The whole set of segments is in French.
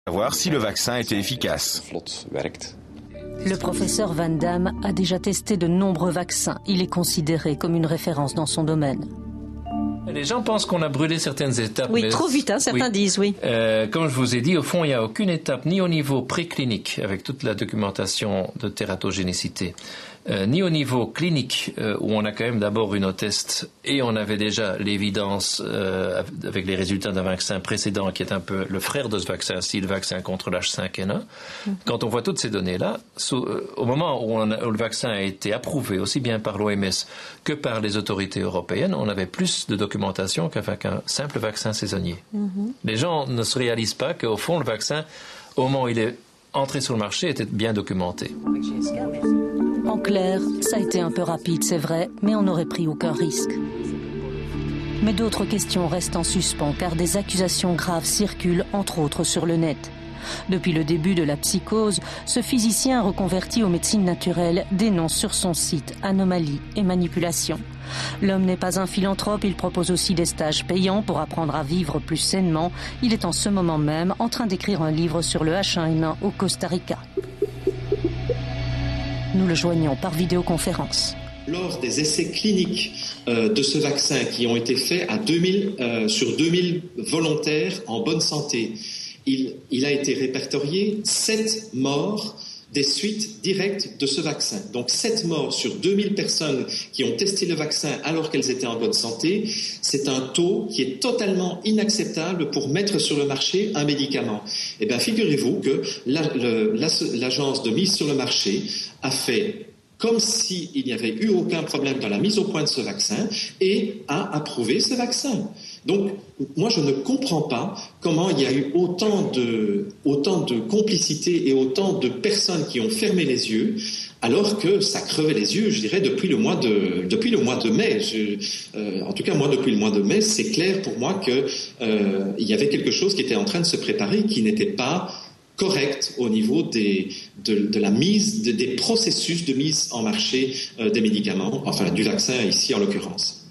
Savoir si le vaccin était efficace. Le professeur Van Damme a déjà testé de nombreux vaccins. Il est considéré comme une référence dans son domaine. Les gens pensent qu'on a brûlé certaines étapes. Oui, trop vite, hein, certains disent, oui. Comme je vous ai dit, au fond, il n'y a aucune étape, ni au niveau préclinique, avec toute la documentation de tératogénicité, ni au niveau clinique, où on a quand même d'abord eu nos tests, et on avait déjà l'évidence avec les résultats d'un vaccin précédent, qui est un peu le frère de ce vaccin, si le vaccin contre l'H5N1. Quand on voit toutes ces données-là, au moment où le vaccin a été approuvé, aussi bien par l'OMS que par les autorités européennes, on avait plus de documentation qu'avec un simple vaccin saisonnier. Les gens ne se réalisent pas qu'au fond, le vaccin, au moment où il est entré sur le marché, était bien documenté. En clair, ça a été un peu rapide, c'est vrai, mais on n'aurait pris aucun risque. Mais d'autres questions restent en suspens, car des accusations graves circulent, entre autres, sur le net. Depuis le début de la psychose, ce physicien reconverti aux médecines naturelles dénonce sur son site anomalies et manipulations. L'homme n'est pas un philanthrope, il propose aussi des stages payants pour apprendre à vivre plus sainement. Il est en ce moment même en train d'écrire un livre sur le H1N1 au Costa Rica. Nous le joignons par vidéoconférence. Lors des essais cliniques de ce vaccin qui ont été faits sur 2000 volontaires en bonne santé, il a été répertorié 7 morts des suites directes de ce vaccin. Donc 7 morts sur 2000 personnes qui ont testé le vaccin alors qu'elles étaient en bonne santé, c'est un taux qui est totalement inacceptable pour mettre sur le marché un médicament. Eh bien, figurez-vous que l'agence de mise sur le marché a fait comme s'il n'y avait eu aucun problème dans la mise au point de ce vaccin et a approuvé ce vaccin. Donc, moi, je ne comprends pas comment il y a eu autant de complicité et autant de personnes qui ont fermé les yeux, alors que ça crevait les yeux, je dirais, depuis le mois de mai. En tout cas, moi, depuis le mois de mai, c'est clair pour moi qu'il y avait quelque chose qui était en train de se préparer, qui n'était pas correct au niveau de la mise, des processus de mise en marché des médicaments, enfin du vaccin ici en l'occurrence.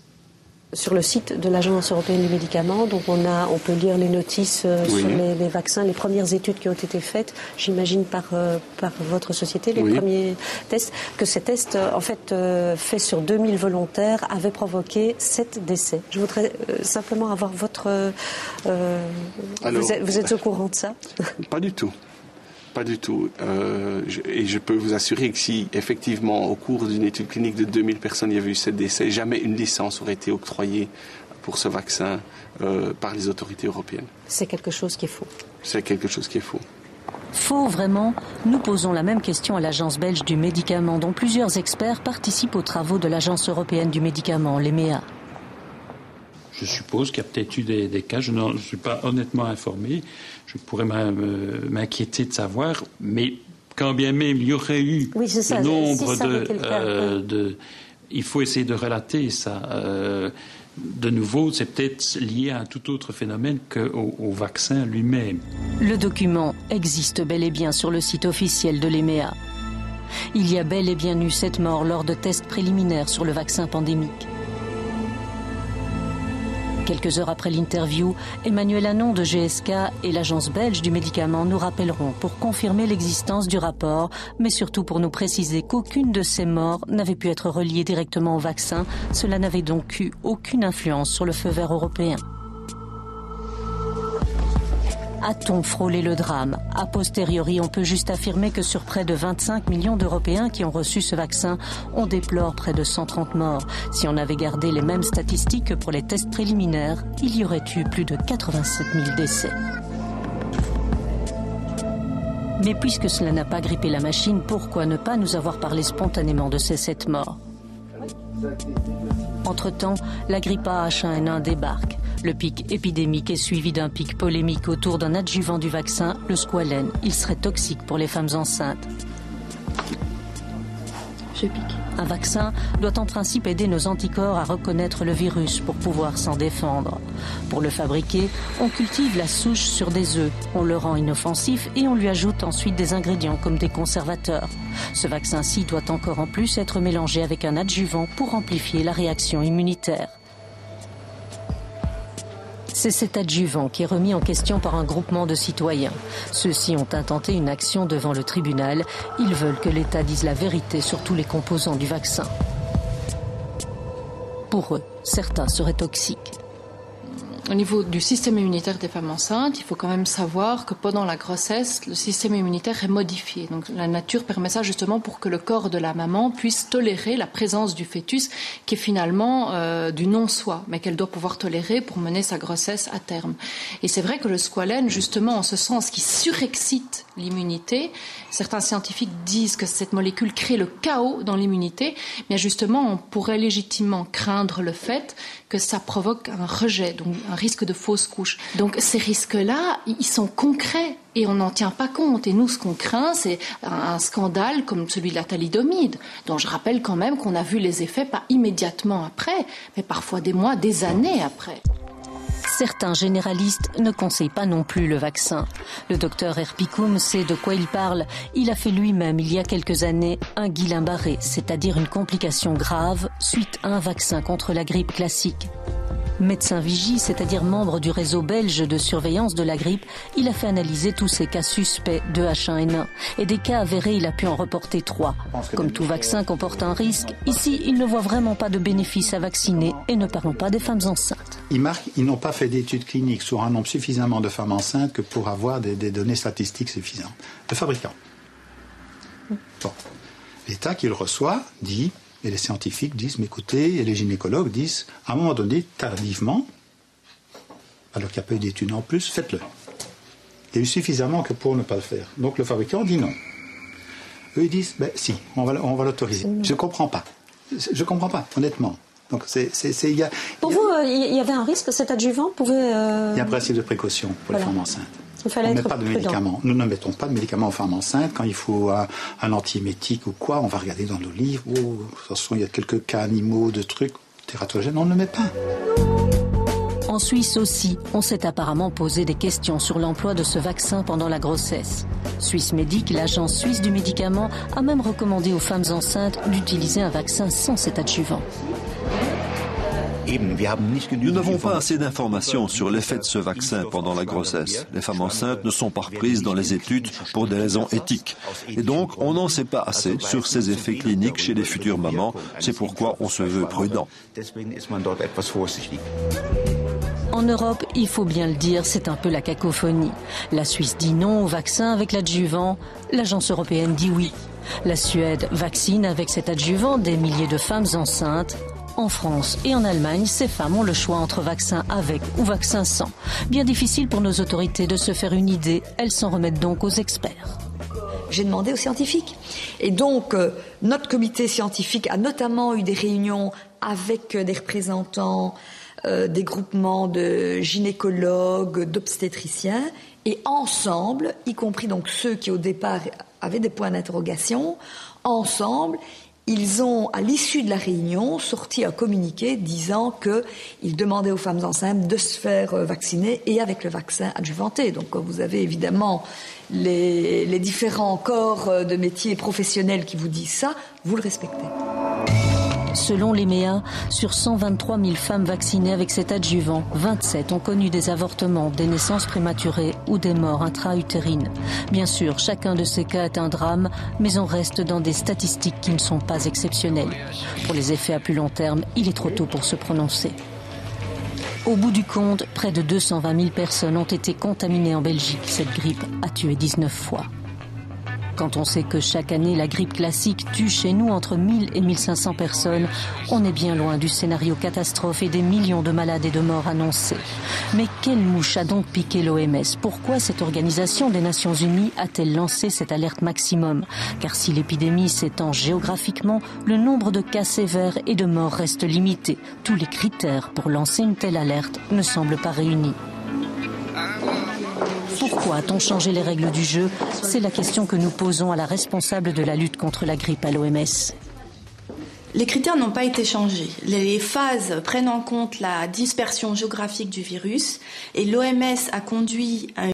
Sur le site de l'Agence européenne du médicament, donc on peut lire les notices sur les vaccins, les premières études qui ont été faites, j'imagine par votre société, les premiers tests, que ces tests, en fait, faits sur 2000 volontaires, avaient provoqué 7 décès. Je voudrais simplement avoir votre... vous êtes au courant de ça? Pas du tout. Pas du tout. Et je peux vous assurer que si, effectivement, au cours d'une étude clinique de 2000 personnes, il y avait eu 7 décès, jamais une licence aurait été octroyée pour ce vaccin par les autorités européennes. C'est quelque chose qui est faux. C'est quelque chose qui est faux. Faux, vraiment? Nous posons la même question à l'Agence belge du médicament, dont plusieurs experts participent aux travaux de l'Agence européenne du médicament, l'EMEA. Je suppose qu'il y a peut-être eu des cas, je ne suis pas honnêtement informé, je pourrais m'inquiéter de savoir, mais quand bien même il y aurait eu le nombre il faut essayer de relater ça. De nouveau, c'est peut-être lié à un tout autre phénomène qu'au vaccin lui-même. Le document existe bel et bien sur le site officiel de l'EMEA. Il y a bel et bien eu 7 morts lors de tests préliminaires sur le vaccin pandémique. Quelques heures après l'interview, Emmanuel Anon de GSK et l'Agence belge du médicament nous rappelleront pour confirmer l'existence du rapport, mais surtout pour nous préciser qu'aucune de ces morts n'avait pu être reliée directement au vaccin. Cela n'avait donc eu aucune influence sur le feu vert européen. A-t-on frôlé le drame? A posteriori, on peut juste affirmer que sur près de 25 millions d'Européens qui ont reçu ce vaccin, on déplore près de 130 morts. Si on avait gardé les mêmes statistiques que pour les tests préliminaires, il y aurait eu plus de 87 000 décès. Mais puisque cela n'a pas grippé la machine, pourquoi ne pas nous avoir parlé spontanément de ces 7 morts? Entre-temps, la grippe H1N1 débarque. Le pic épidémique est suivi d'un pic polémique autour d'un adjuvant du vaccin, le squalène. Il serait toxique pour les femmes enceintes. Je pique. Un vaccin doit en principe aider nos anticorps à reconnaître le virus pour pouvoir s'en défendre. Pour le fabriquer, on cultive la souche sur des œufs, on le rend inoffensif et on lui ajoute ensuite des ingrédients comme des conservateurs. Ce vaccin-ci doit encore en plus être mélangé avec un adjuvant pour amplifier la réaction immunitaire. C'est cet adjuvant qui est remis en question par un groupement de citoyens. Ceux-ci ont intenté une action devant le tribunal. Ils veulent que l'État dise la vérité sur tous les composants du vaccin. Pour eux, certains seraient toxiques. Au niveau du système immunitaire des femmes enceintes, il faut quand même savoir que pendant la grossesse, le système immunitaire est modifié. Donc la nature permet ça justement pour que le corps de la maman puisse tolérer la présence du fœtus qui est finalement du non-soi, mais qu'elle doit pouvoir tolérer pour mener sa grossesse à terme. Et c'est vrai que le squalène, justement en ce sens, qui surexcite l'immunité, certains scientifiques disent que cette molécule crée le chaos dans l'immunité, mais justement on pourrait légitimement craindre le fait que ça provoque un rejet, donc un risque de fausse couche. Donc ces risques-là, ils sont concrets et on n'en tient pas compte. Et nous, ce qu'on craint, c'est un scandale comme celui de la thalidomide, dont je rappelle quand même qu'on a vu les effets pas immédiatement après, mais parfois des mois, des années après. Certains généralistes ne conseillent pas non plus le vaccin. Le docteur Erpikoum sait de quoi il parle. Il a fait lui-même, il y a quelques années, un Guillain-Barré, c'est-à-dire une complication grave suite à un vaccin contre la grippe classique. Médecin vigie, c'est-à-dire membre du réseau belge de surveillance de la grippe, il a fait analyser tous ces cas suspects de H1N1. Et des cas avérés, il a pu en reporter 3. Comme tout vaccin comporte un risque, ici, il ne voit vraiment pas de bénéfice à vacciner et ne parlons pas des femmes enceintes. Ils n'ont pas fait d'études cliniques sur un nombre suffisamment de femmes enceintes que pour avoir des données statistiques suffisantes. Le fabricant. Bon. L'État qui le reçoit dit... Et les scientifiques disent, mais écoutez, et les gynécologues disent, à un moment donné, tardivement, alors qu'il n'y a pas eu d'études en plus, faites-le. Il y a eu suffisamment que pour ne pas le faire. Donc le fabricant dit non. Eux, ils disent, ben si, on va l'autoriser. Je ne comprends pas. Je ne comprends pas, honnêtement. Donc Pour vous, il y avait un risque que cet adjuvant pouvait... Il y a un principe de précaution pour les femmes enceintes. On ne met pas de médicaments. Nous ne mettons pas de médicaments aux femmes enceintes. Quand il faut un antiémétique ou quoi, on va regarder dans nos livres. Oh, de toute façon, il y a quelques cas animaux, de trucs tératogènes. On ne le met pas. En Suisse aussi, on s'est apparemment posé des questions sur l'emploi de ce vaccin pendant la grossesse. Swissmedic, l'agence suisse du médicament, a même recommandé aux femmes enceintes d'utiliser un vaccin sans cet adjuvant. Nous n'avons pas assez d'informations sur l'effet de ce vaccin pendant la grossesse. Les femmes enceintes ne sont pas reprises dans les études pour des raisons éthiques. Et donc, on n'en sait pas assez sur ses effets cliniques chez les futures mamans. C'est pourquoi on se veut prudent. En Europe, il faut bien le dire, c'est un peu la cacophonie. La Suisse dit non au vaccin avec l'adjuvant, l'agence européenne dit oui. La Suède vaccine avec cet adjuvant des milliers de femmes enceintes. En France et en Allemagne, ces femmes ont le choix entre vaccin avec ou vaccin sans. Bien difficile pour nos autorités de se faire une idée. Elles s'en remettent donc aux experts. J'ai demandé aux scientifiques. Et donc, notre comité scientifique a notamment eu des réunions avec des représentants des groupements de gynécologues, d'obstétriciens. Et ensemble, y compris donc ceux qui au départ avaient des points d'interrogation, ensemble, ils ont, à l'issue de la réunion, sorti un communiqué disant qu'ils demandaient aux femmes enceintes de se faire vacciner et avec le vaccin adjuvanté. Donc vous avez évidemment les différents corps de métiers professionnels qui vous disent ça, vous le respectez. Selon l'EMEA, sur 123 000 femmes vaccinées avec cet adjuvant, 27 ont connu des avortements, des naissances prématurées ou des morts intra-utérines. Bien sûr, chacun de ces cas est un drame, mais on reste dans des statistiques qui ne sont pas exceptionnelles. Pour les effets à plus long terme, il est trop tôt pour se prononcer. Au bout du compte, près de 220 000 personnes ont été contaminées en Belgique. Cette grippe a tué 19 fois. Quand on sait que chaque année, la grippe classique tue chez nous entre 1000 et 1500 personnes, on est bien loin du scénario catastrophe et des millions de malades et de morts annoncés. Mais quelle mouche a donc piqué l'OMS? Pourquoi cette organisation des Nations Unies a-t-elle lancé cette alerte maximum? Car si l'épidémie s'étend géographiquement, le nombre de cas sévères et de morts reste limité. Tous les critères pour lancer une telle alerte ne semblent pas réunis. Pourquoi a-t-on changé les règles du jeu? C'est la question que nous posons à la responsable de la lutte contre la grippe à l'OMS. Les critères n'ont pas été changés. Les phases prennent en compte la dispersion géographique du virus et l'OMS a conduit à